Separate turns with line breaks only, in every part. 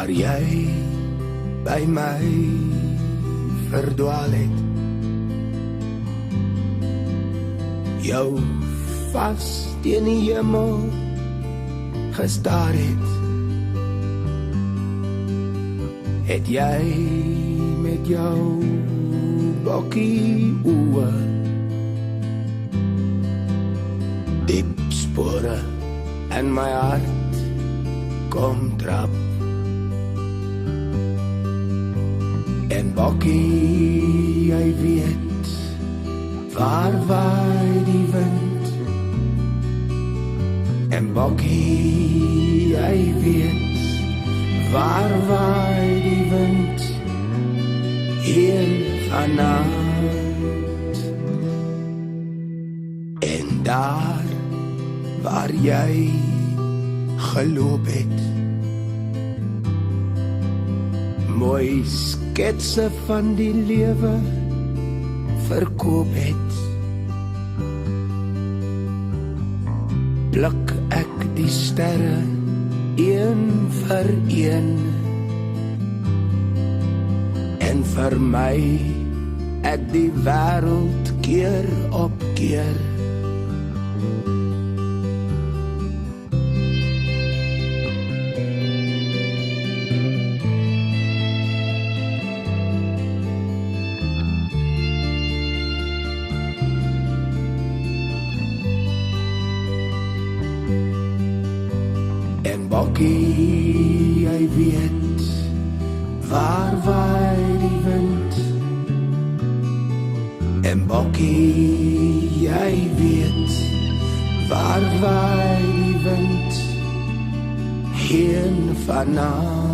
waar jy by my verdwaal het, jou vas teen die hemel gestaar het jy met jou bokkie oë diep spore in my hart kom trap. En bokkie, jy weet waar waai die wind. En bokkie, jy weet waar waai die wind. Hier vanavond. En daar waar jy geloop het, mooi sketse van die lewe verkoop het, pluk ek die sterre een vir een, en vir my ek die wêreld keer op keer. En bokkie, jy weet waar waai die wind. En bokkie, jy weet waar waai die wind. Heen vanavond.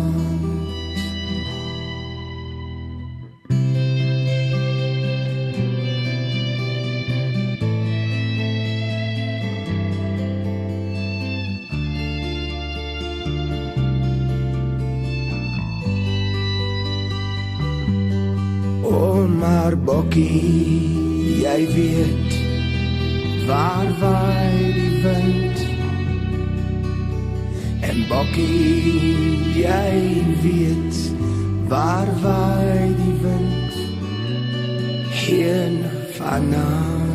O, maar bokkie, jy weet waar waai die wind. En bokkie, jy weet waar waai die wind. Heen vanavond.